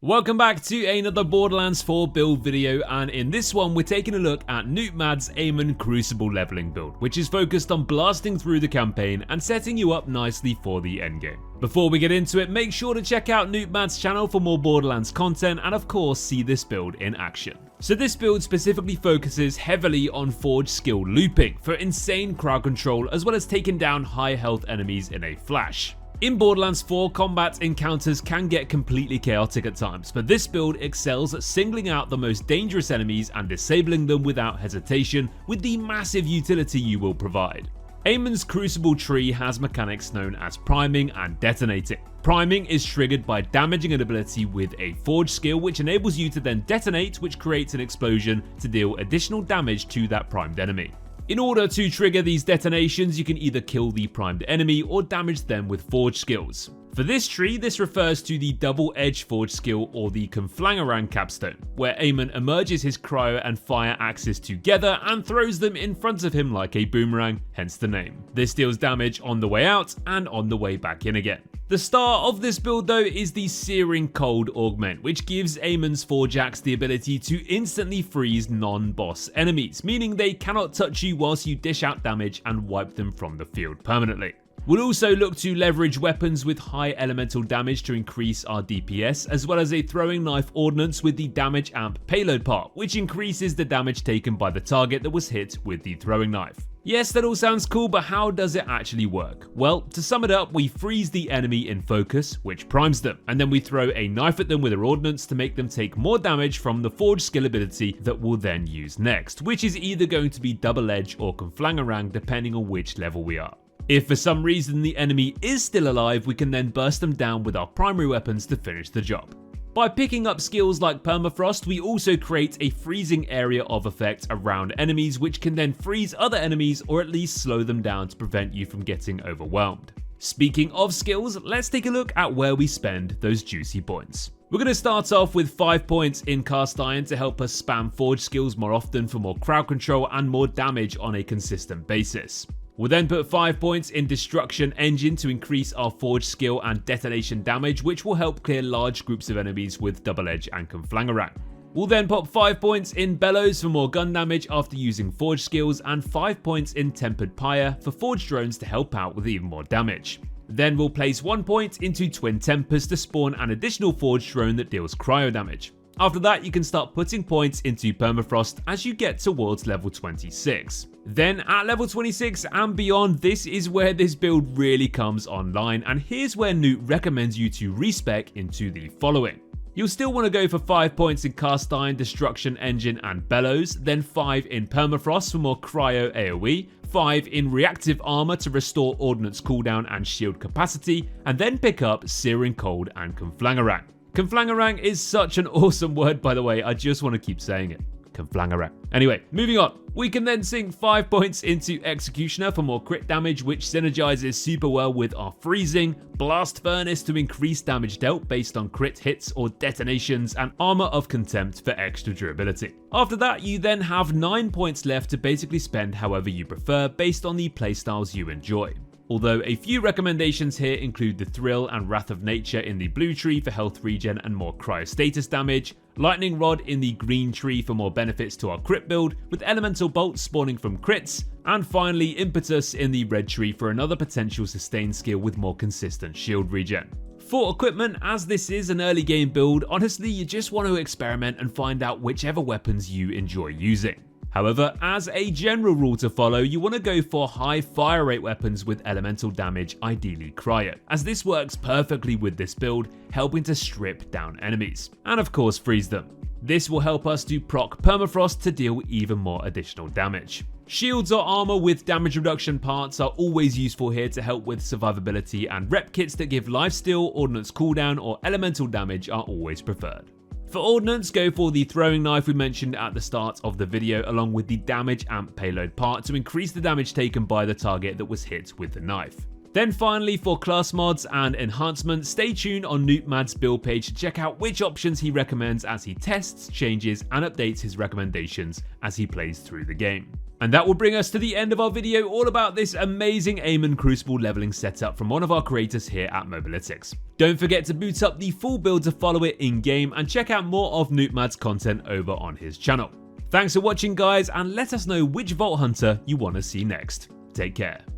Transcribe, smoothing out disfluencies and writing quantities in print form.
Welcome back to another Borderlands 4 build video, and in this one we're taking a look at Nootmad's AMON Crucible Leveling Build, which is focused on blasting through the campaign and setting you up nicely for the endgame. Before we get into it, make sure to check out Nootmad's channel for more Borderlands content and of course see this build in action. So this build specifically focuses heavily on Forge skill looping for insane crowd control as well as taking down high health enemies in a flash. In Borderlands 4, combat encounters can get completely chaotic at times, but this build excels at singling out the most dangerous enemies and disabling them without hesitation with the massive utility you will provide. AMON's Crucible tree has mechanics known as priming and detonating. Priming is triggered by damaging an ability with a Forge skill, which enables you to then detonate, which creates an explosion to deal additional damage to that primed enemy. In order to trigger these detonations, you can either kill the primed enemy or damage them with Forge skills. For this tree, this refers to the double-edged Forge skill or the Conflangerang capstone, where AMON emerges his cryo and fire axes together and throws them in front of him like a boomerang, hence the name. This deals damage on the way out and on the way back in again. The star of this build though is the Searing Cold Augment, which gives AMON's Forge Axe the ability to instantly freeze non-boss enemies, meaning they cannot touch you whilst you dish out damage and wipe them from the field permanently. We'll also look to leverage weapons with high elemental damage to increase our DPS, as well as a throwing knife ordnance with the damage amp payload part, which increases the damage taken by the target that was hit with the throwing knife. Yes, that all sounds cool, but how does it actually work? Well, to sum it up, we freeze the enemy in focus, which primes them, and then we throw a knife at them with our ordnance to make them take more damage from the Forge skill ability that we'll then use next, which is either going to be Double Edge or Conflangerang depending on which level we are. If for some reason the enemy is still alive, we can then burst them down with our primary weapons to finish the job. By picking up skills like Permafrost, we also create a freezing area of effect around enemies, which can then freeze other enemies or at least slow them down to prevent you from getting overwhelmed. Speaking of skills, let's take a look at where we spend those juicy points. We're going to start off with 5 points in Cast Iron to help us spam Forge skills more often for more crowd control and more damage on a consistent basis. We'll then put 5 points in Destruction Engine to increase our Forge skill and detonation damage, which will help clear large groups of enemies with Double Edge and Conflangerang. We'll then pop 5 points in Bellows for more gun damage after using Forge skills, and 5 points in Tempered Pyre for Forge drones to help out with even more damage. Then we'll place 1 point into Twin Tempest to spawn an additional Forge drone that deals cryo damage. After that, you can start putting points into Permafrost as you get towards level 26. Then at level 26 and beyond, this is where this build really comes online, and here's where Noot recommends you to respec into the following. You'll still want to go for 5 points in Cast Iron, Destruction Engine and Bellows, then 5 in Permafrost for more cryo AoE, 5 in Reactive Armor to restore ordnance cooldown and shield capacity, and then pick up Searing Cold and Conflangerang. Conflangerang is such an awesome word, by the way, I just want to keep saying it. Conflangerang. Anyway, moving on. We can then sink 5 points into Executioner for more crit damage, which synergizes super well with our freezing, Blast Furnace to increase damage dealt based on crit hits or detonations, and Armor of Contempt for extra durability. After that, you then have 9 points left to basically spend however you prefer based on the playstyles you enjoy. Although a few recommendations here include the Thrill and Wrath of Nature in the blue tree for health regen and more cryostatus damage, Lightning Rod in the green tree for more benefits to our crit build, with Elemental Bolts spawning from crits, and finally Impetus in the red tree for another potential sustain skill with more consistent shield regen. For equipment, as this is an early game build, honestly you just want to experiment and find out whichever weapons you enjoy using. However, as a general rule to follow, you want to go for high fire rate weapons with elemental damage, ideally cryo, as this works perfectly with this build, helping to strip down enemies, and of course freeze them. This will help us to proc Permafrost to deal even more additional damage. Shields or armor with damage reduction parts are always useful here to help with survivability, and rep kits that give lifesteal, ordnance cooldown or elemental damage are always preferred. For ordnance, go for the throwing knife we mentioned at the start of the video, along with the damage amp payload part to increase the damage taken by the target that was hit with the knife. Then finally, for class mods and enhancements, stay tuned on Nootmad's build page to check out which options he recommends as he tests, changes and updates his recommendations as he plays through the game. And that will bring us to the end of our video all about this amazing AMON Crucible leveling setup from one of our creators here at Mobalytics. Don't forget to boot up the full build to follow it in game and check out more of Nootmad's content over on his channel. Thanks for watching guys, and let us know which Vault Hunter you want to see next. Take care.